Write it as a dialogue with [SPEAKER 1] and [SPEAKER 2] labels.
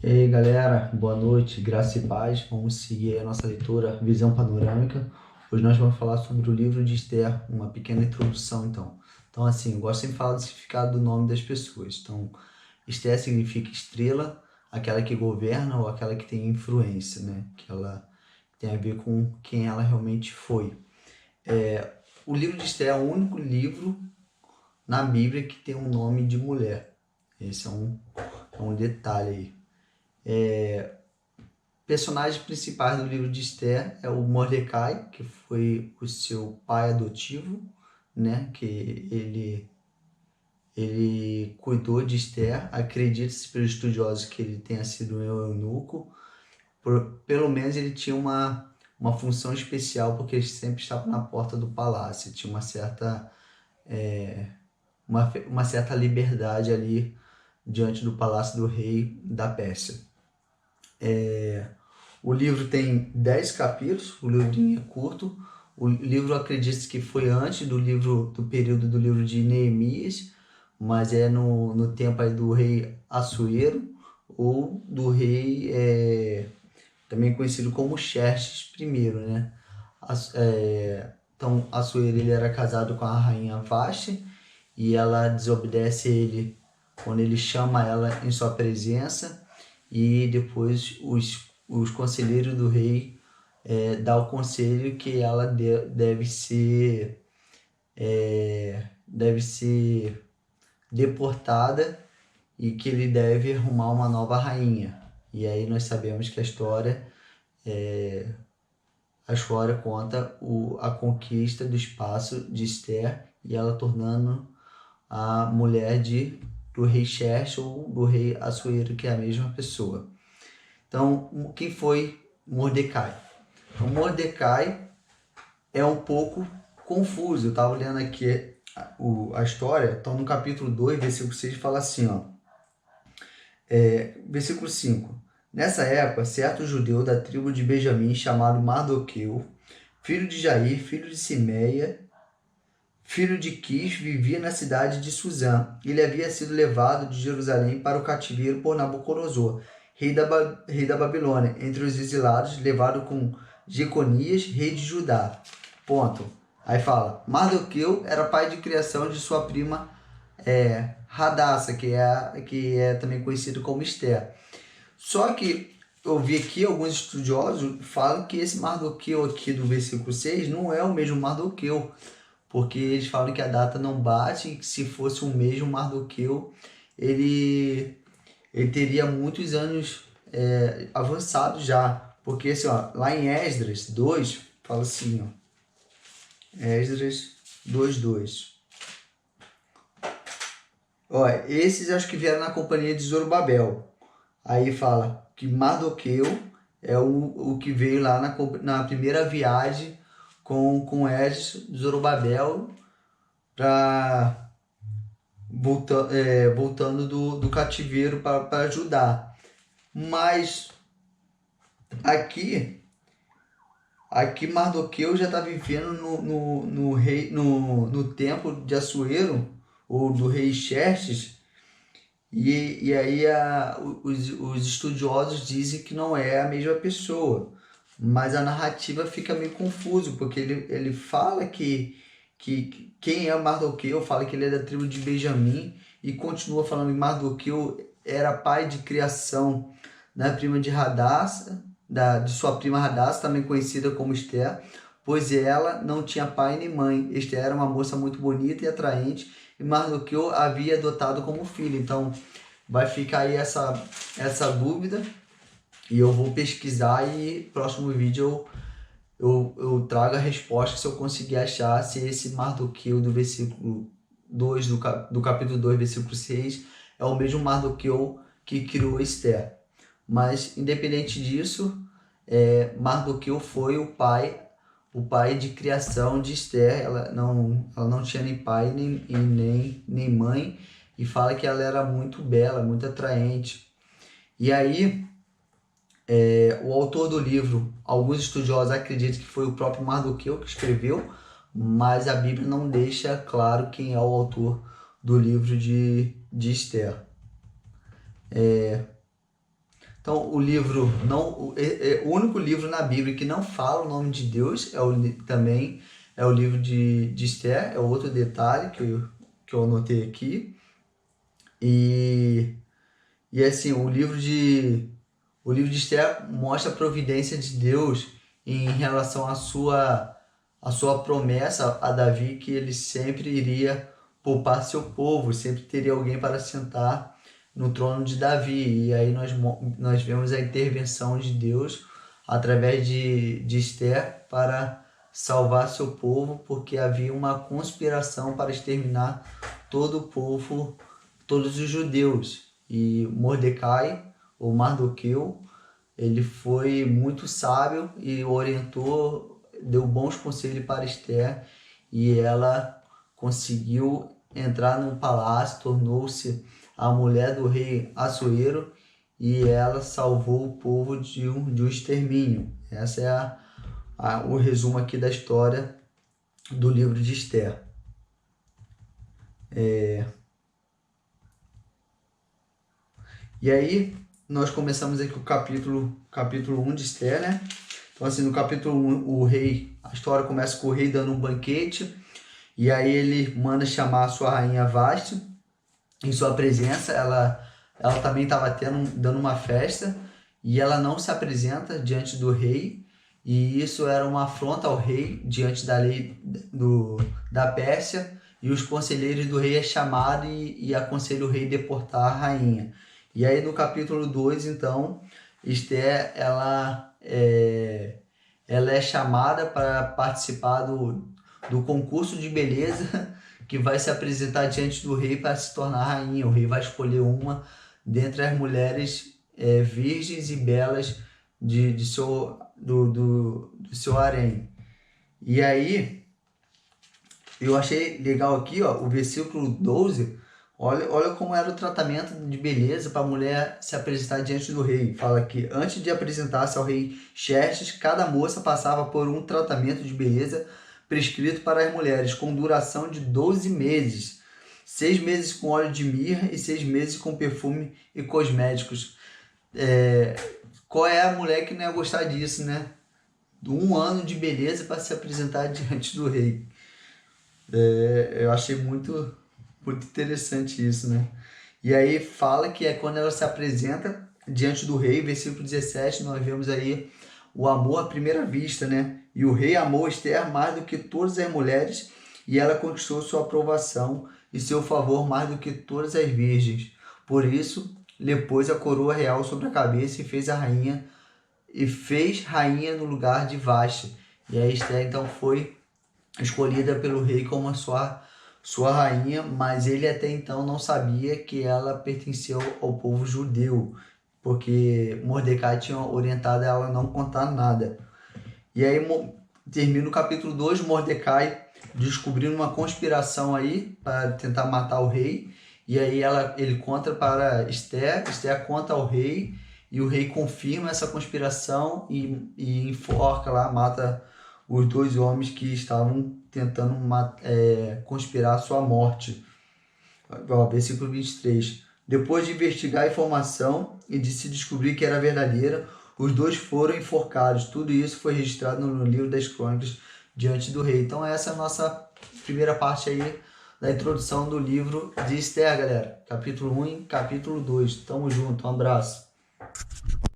[SPEAKER 1] E aí galera, boa noite, graça e paz. Vamos seguir aí a nossa leitura Visão Panorâmica. Hoje nós vamos falar sobre o livro de Esther, uma pequena introdução então. Então assim, eu gosto sempre de falar do significado do nome das pessoas. Então, Esther significa estrela, aquela que governa ou aquela que tem influência, né? Que ela tem a ver com quem ela realmente foi. O livro de Esther é o único livro na Bíblia que tem um nome de mulher. Esse é um detalhe aí. Personagens principais do livro de Esther é o Mordecai, que foi o seu pai adotivo, né? Que ele cuidou de Esther. Acredita-se pelos estudiosos que ele tenha sido um eunuco. Pelo menos ele tinha uma função especial, porque ele sempre estava na porta do palácio. Tinha uma certa liberdade ali diante do palácio do rei da Pérsia. O livro tem 10 capítulos, o livrinho é curto. O livro acredita que foi antes do período do livro de Neemias, mas é no tempo aí do rei Assuero ou do rei também conhecido como Xerxes I, né? Então Assuero ele era casado com a rainha Vashti e ela desobedece ele quando ele chama ela em sua presença, e depois os conselheiros do rei dá o conselho que ela deve ser deportada e que ele deve arrumar uma nova rainha. E aí nós sabemos que a história conta a conquista do espaço de Esther e ela tornando a mulher do rei Xerxes ou do rei Assuero, que é a mesma pessoa. Então, quem foi Mordecai? Então, Mordecai é um pouco confuso. Eu estava lendo aqui a história. Então, no capítulo 2, versículo 6, fala assim, ó. Versículo 5. Nessa época, certo judeu da tribo de Benjamim, chamado Mardoqueu, filho de Jair, filho de Simeia, filho de Quis, vivia na cidade de Suzã. Ele havia sido levado de Jerusalém para o cativeiro por Nabucodonosor, rei da Babilônia, entre os exilados, levado com Jeconias, rei de Judá. Ponto. Aí fala, Mardoqueu era pai de criação de sua prima Radassa, que é também conhecido como Esther. Só que eu vi aqui, alguns estudiosos falam que esse Mardoqueu aqui do versículo 6 não é o mesmo Mardoqueu, porque eles falam que a data não bate, e que se fosse o mesmo Mardoqueu, ele teria muitos anos avançados já. Porque assim, ó, lá em Esdras 2, fala assim, ó, Esdras 2:2. Ó, esses acho que vieram na companhia de Zorobabel. Aí fala que Mardoqueu é o que veio lá na primeira viagem com Esdras, Zorobabel, para voltando do cativeiro para Judá. Mas aqui Mardoqueu já está vivendo no tempo de Assuero, ou do rei Xerxes, e aí os estudiosos dizem que não é a mesma pessoa. Mas a narrativa fica meio confuso, porque ele fala que quem é Mardoqueu, fala que ele é da tribo de Benjamim, e continua falando que Mardoqueu era pai de criação da prima de Radassa, de sua prima Radassa, também conhecida como Esther, pois ela não tinha pai nem mãe. Esther era uma moça muito bonita e atraente, e Mardoqueu a havia adotado como filho. Então vai ficar aí essa dúvida, e eu vou pesquisar, e próximo vídeo eu trago a resposta se eu conseguir achar se esse Mardoqueu do versículo 2 do capítulo 2, versículo 6, é o mesmo Mardoqueu que criou Esther. Mas, independente disso, Mardoqueu foi o pai de criação de Esther. Ela não tinha nem pai nem mãe, e fala que ela era muito bela, muito atraente. E aí, o autor do livro, alguns estudiosos acreditam que foi o próprio Mardoqueu que escreveu, mas a Bíblia não deixa claro quem é o autor do livro de Esther. Então, o livro, não, o único livro na Bíblia que não fala o nome de Deus também é o livro de Esther, é outro detalhe que eu anotei aqui. E assim, o livro de Esther mostra a providência de Deus em relação à sua promessa a Davi, que ele sempre iria poupar seu povo, sempre teria alguém para sentar no trono de Davi. E aí nós vemos a intervenção de Deus através de Esther para salvar seu povo, porque havia uma conspiração para exterminar todo o povo, todos os judeus. E Mordecai, ou Mardoqueu, ele foi muito sábio e orientou, deu bons conselhos para Esther, e ela conseguiu entrar no palácio, tornou-se a mulher do rei Assuero, e ela salvou o povo de um extermínio. Essa é o resumo aqui da história do livro de Esther. E aí, nós começamos aqui o capítulo 1 de Esther, né? Então, assim, no capítulo 1, a história começa com o rei dando um banquete, e aí ele manda chamar a sua rainha Vasti. Em sua presença, ela também estava dando uma festa, e ela não se apresenta diante do rei, e isso era uma afronta ao rei diante da lei da Pérsia, e os conselheiros do rei é chamado e aconselha o rei a deportar a rainha. E aí no capítulo 2, então, Esther, ela é chamada para participar do concurso de beleza que vai se apresentar diante do rei para se tornar rainha. O rei vai escolher uma dentre as mulheres virgens e belas do seu harém. E aí, eu achei legal aqui, ó, o versículo 12. Olha como era o tratamento de beleza para a mulher se apresentar diante do rei. Fala que antes de apresentar-se ao rei Xerxes, cada moça passava por um tratamento de beleza prescrito para as mulheres, com duração de 12 meses. 6 meses com óleo de mirra e 6 meses com perfume e cosméticos. Qual é a mulher que não ia gostar disso, né? 1 ano de beleza para se apresentar diante do rei. Eu achei muito interessante isso, né? E aí fala que é quando ela se apresenta diante do rei, versículo 17, nós vemos aí o amor à primeira vista, né? E o rei amou Esther mais do que todas as mulheres, e ela conquistou sua aprovação e seu favor mais do que todas as virgens. Por isso, lhe pôs a coroa real sobre a cabeça e fez rainha no lugar de Vasti. E aí Esther então foi escolhida pelo rei como a sua rainha, mas ele até então não sabia que ela pertencia ao povo judeu, porque Mordecai tinha orientado ela a não contar nada. E aí termina o capítulo 2, Mordecai descobrindo uma conspiração aí para tentar matar o rei, e aí ele conta para Esther conta ao rei, e o rei confirma essa conspiração e enforca lá, mata os 2 homens que estavam tentando conspirar a sua morte. Versículo 23. Depois de investigar a informação e de se descobrir que era verdadeira, os 2 foram enforcados. Tudo isso foi registrado no livro das crônicas diante do rei. Então essa é a nossa primeira parte aí da introdução do livro de Esther, galera. Capítulo 1 e capítulo 2. Tamo junto, um abraço.